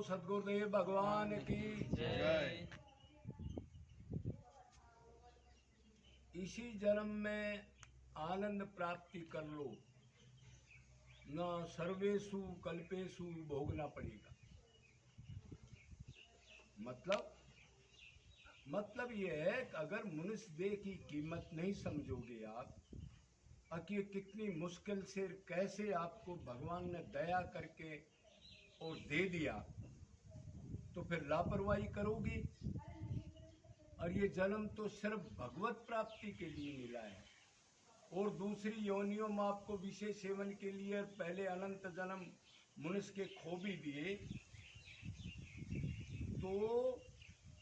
सद्गुरुदेव भगवान की जय। इसी जन्म में आनंद प्राप्ति कर लो, न सर्वेषु कल्पेषु भोगना पड़ेगा। मतलब ये है कि अगर मनुष्य देह की कीमत नहीं समझोगे आप, कि कितनी मुश्किल से कैसे आपको भगवान ने दया करके और दे दिया, तो फिर लापरवाही करोगे। और ये जन्म तो सिर्फ भगवत प्राप्ति के लिए मिला है, और दूसरी योनियों में आपको विषय सेवन के लिए पहले अनंत जन्म मनुष्य के खो भी दिए। तो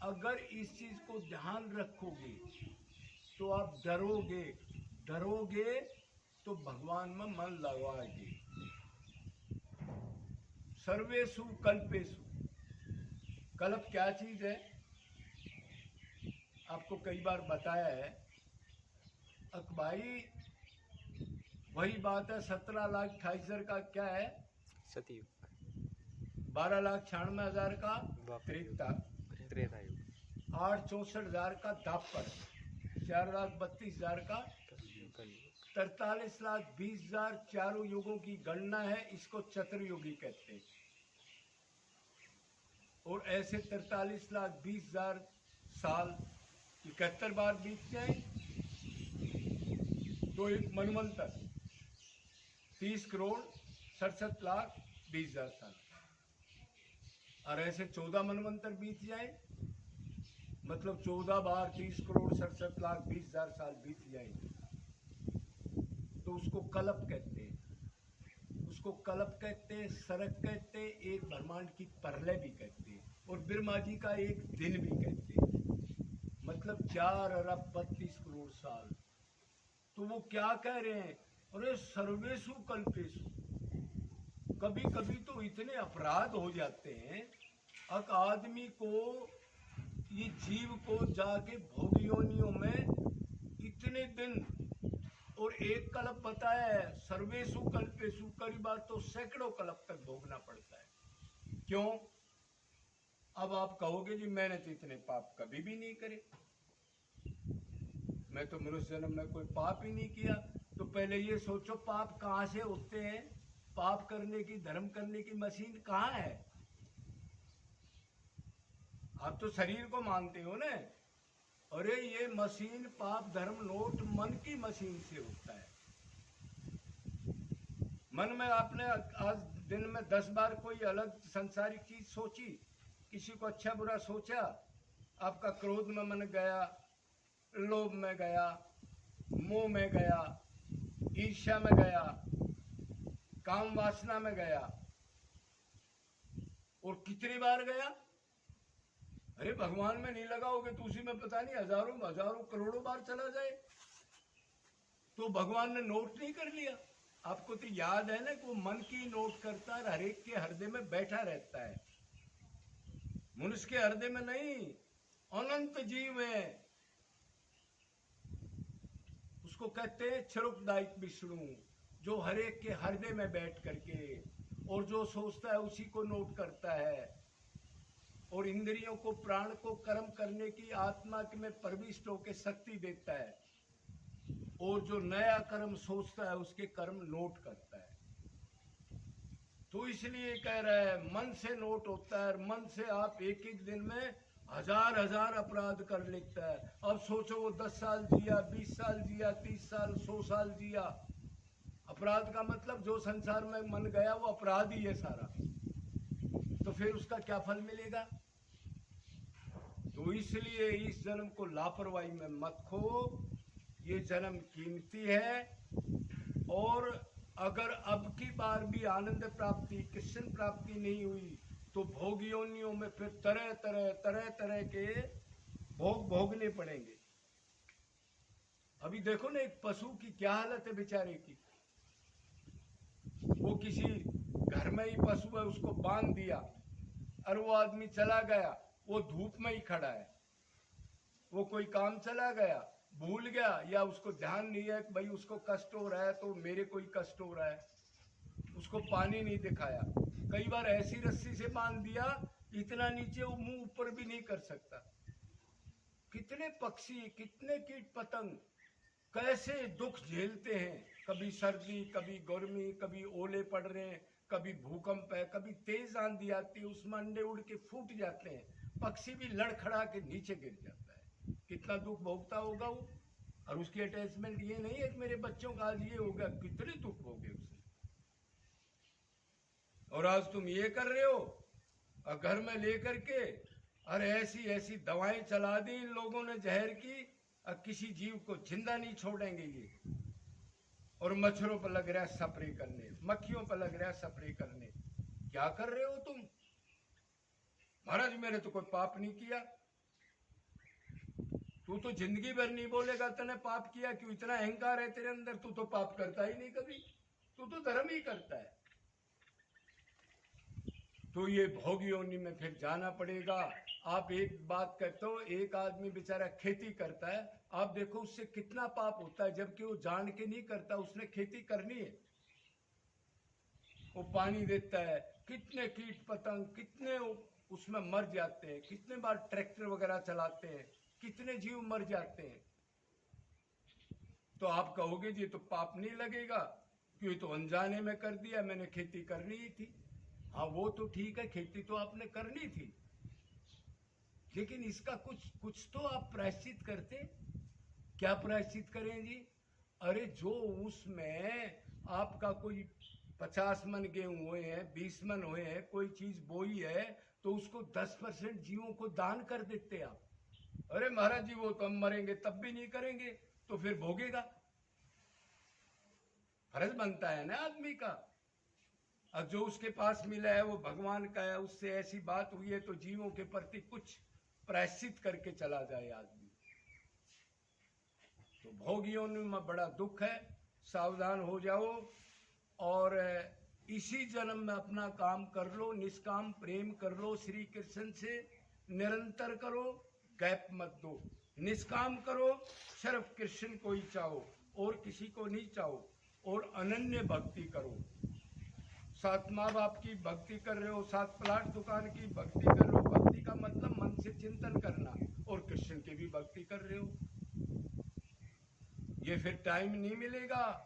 अगर इस चीज को ध्यान रखोगे तो आप डरोगे तो भगवान में मन लगाओगे। सर्वेषु कल्पेषु, कल्प क्या चीज है आपको कई बार बताया है। अब भाई वही बात है, 17,28,000 का क्या है सतयुग, 12,96,000 का त्रेता, त्रेता युग, 8,64,000 का द्वापर, 4,32,000 का कलयुग। 43,20,000 चारों युगों की गणना है। इसको चतुर्युगी कहते हैं। और ऐसे 43,20,000 साल 71 बार बीत जाए तो एक मनवंतर 30,67,20,000 साल। और ऐसे 14 मनवंतर बीत जाए, मतलब 14 बार 30,67,20,000 साल बीत जाए, तो उसको कल्प कहते हैं। उसको कल्प कहते हैं, सरक कहते हैं, एक ब्रह्मांड की प्रलय भी कहते हैं, और ब्रह्मा जी का एक दिन भी कहते हैं। मतलब 4,32,00,000 साल। तो वो क्या कह रहे हैं, अरे सर्वेषु कल्पेषु। कभी कभी तो इतने अपराध हो जाते हैं, अब आदमी को, ये जीव को जाके भोग योनियों में इतने दिन, और एक कल्प बताया है सर्वेषु कल्पेषु, कई बार तो सैकड़ों कल्प तक भोगना पड़ता है। क्यों? अब आप कहोगे जी मैंने तो इतने पाप कभी भी नहीं करे, मैं तो मनुष्य जन्म में कोई पाप ही नहीं किया। तो पहले ये सोचो पाप कहाँ से उठते हैं। पाप करने की, धर्म करने की मशीन कहाँ है? आप तो शरीर को मानते हो ना। अरे ये मशीन, पाप धर्म नोट मन की मशीन से होता है। मन में आपने आज दिन में 10 बार कोई अलग संसारिक चीज सोची, किसी को अच्छा बुरा सोचा, आपका क्रोध में मन गया, लोभ में गया, मोह में गया, ईर्ष्या में गया, काम वासना में गया, और कितनी बार गया। अरे भगवान में नहीं लगाओगे तो उसी में पता नहीं हजारों करोड़ों बार चला जाए। तो भगवान ने नोट नहीं कर लिया? आपको तो याद है ना कि वो मन की नोट करता है, हर एक के हृदय में बैठा रहता है। मनुष्य के हृदय में नहीं, अनंत जीव है। उसको कहते हैं क्षरुपदायिक विष्णु, जो हर एक के हृदय में बैठ करके और जो सोचता है उसी को नोट करता है, और इंद्रियों को, प्राण को कर्म करने की, आत्मा के में प्रविष्ट होकर शक्ति देता है, और जो नया कर्म सोचता है उसके कर्म नोट करता है। तो इसलिए कह रहा है मन से नोट होता है, और मन से आप एक एक दिन में हजार अपराध कर लेता है। अब सोचो वो 10 साल जिया, 20 साल जिया, 30 साल, 100 साल जिया। अपराध का मतलब जो संसार में मन गया वो अपराध ही है सारा। तो फिर उसका क्या फल मिलेगा? तो इसलिए इस जन्म को लापरवाही में मत खो। ये जन्म कीमती है, और अगर अब की बार भी आनंद प्राप्ति, कृष्ण प्राप्ति नहीं हुई तो भोग योनियों में फिर तरह के भोग भोगने पड़ेंगे। अभी देखो ना एक पशु की क्या हालत है बेचारे की। वो किसी घर में ही पशु है, उसको बांध दिया और वो आदमी चला गया, वो धूप में ही खड़ा है। वो कोई काम चला गया, भूल गया, या उसको ध्यान नहीं है कि भाई उसको कष्ट हो रहा है तो मेरे को ही कष्ट हो रहा है, उसको पानी नहीं दिखाया, कई बार ऐसी रस्सी से बांध दिया इतना नीचे वो मुंह ऊपर भी नहीं कर सकता। कितने पक्षी, कितने कीट पतंग कैसे दुख झेलते हैं, कभी सर्दी, कभी गर्मी, कभी ओले पड़ रहे हैं, कभी भूकंप है, कभी तेज आंधी आती है, उसमें अंडे उड़ के फूट जाते हैं, पक्षी भी लड़खड़ा के नीचे गिर जाता है। कितना दुख भोगता होगा वो। और उसकी अटैचमेंट ये नहीं है कि मेरे बच्चों का आज ये हो गया, कितने दुख भोगे उसने। और आज तुम ये कर रहे हो और घर में लेकर के अरे ऐसी ऐसी दवाएं चला दी इन लोगों ने जहर की, और किसी जीव को जिंदा नहीं छोड़ेंगे ये। और मच्छरों पर लग रहा है स्प्रे करने, मक्खियों पर लग रहा है स्प्रे करने। क्या कर रहे हो तुम? महाराज मैंने तो कोई पाप नहीं किया। तू तो जिंदगी भर नहीं बोलेगा तूने पाप किया, क्यों? इतना अहंकार है तेरे अंदर, तू तो पाप करता ही नहीं कभी, तू तो धर्म ही करता है। तो ये भोग योनि में फिर जाना पड़ेगा। आप एक बात कहते हो, एक आदमी बेचारा खेती करता है, आप देखो उससे कितना पाप होता है, जबकि वो जान के नहीं करता, उसने खेती करनी है। वो पानी देता है, कितने कीट पतंग कितने उसमें मर जाते हैं, कितने बार ट्रैक्टर वगैरह चलाते हैं, कितने जीव मर जाते हैं। तो आप कहोगे जी तो पाप नहीं लगेगा, क्यों? तो अनजाने में कर दिया, मैंने खेती करनी ही थी। हाँ वो तो ठीक है, खेती तो आपने करनी थी, लेकिन इसका कुछ तो आप प्रायश्चित करते। क्या प्रायश्चित करें जी? अरे जो उसमें आपका कोई 50 मन गेहूं हुए हैं, 20 मन हुए हैं, कोई चीज बोई है, तो उसको 10% जीवों को दान कर देते आप। अरे महाराज जी वो तो हम मरेंगे तब भी नहीं करेंगे, तो फिर भोगेगा। फर्ज बनता है ना आदमी का। अब जो उसके पास मिला है वो भगवान का है, उससे ऐसी बात हुई है तो जीवों के प्रति कुछ प्रायश्चित करके चला जाए आदमी। तो भोगियों में बड़ा दुख है, सावधान हो जाओ। और इसी जन्म में अपना काम कर लो, निष्काम प्रेम कर लो, श्री कृष्ण से निरंतर करो, गैप मत दो। निष्काम करो, सिर्फ कृष्ण को ही चाहो और किसी को नहीं चाहो, और अनन्य भक्ति करो। 7 माँ बाप की भक्ति कर रहे हो, 7 प्लाट दुकान की भक्ति कर रहे हो, भक्ति का मतलब मन से चिंतन करना, और कृष्ण की भी भक्ति कर रहे हो। ये फिर टाइम नहीं मिलेगा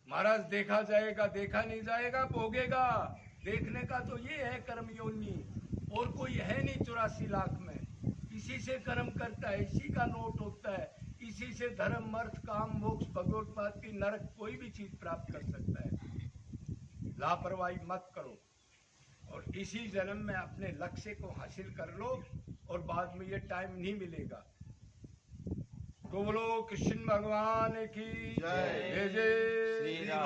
महाराज, देखा जाएगा, देखा नहीं जाएगा, भोगेगा। देखने का तो ये है कर्म योनि, और कोई है नहीं 84 लाख में। इसी से कर्म करता है, इसी का नोट होता है, इसी से धर्म अर्थ काम मोक्ष भगवत की नरक कोई भी चीज प्राप्त कर सकता है। लापरवाही मत करो, और इसी जन्म में अपने लक्ष्य को हासिल कर लो, और बाद में ये टाइम नहीं मिलेगा। तो बोलो कृष्ण भगवान की जय जय श्री राम।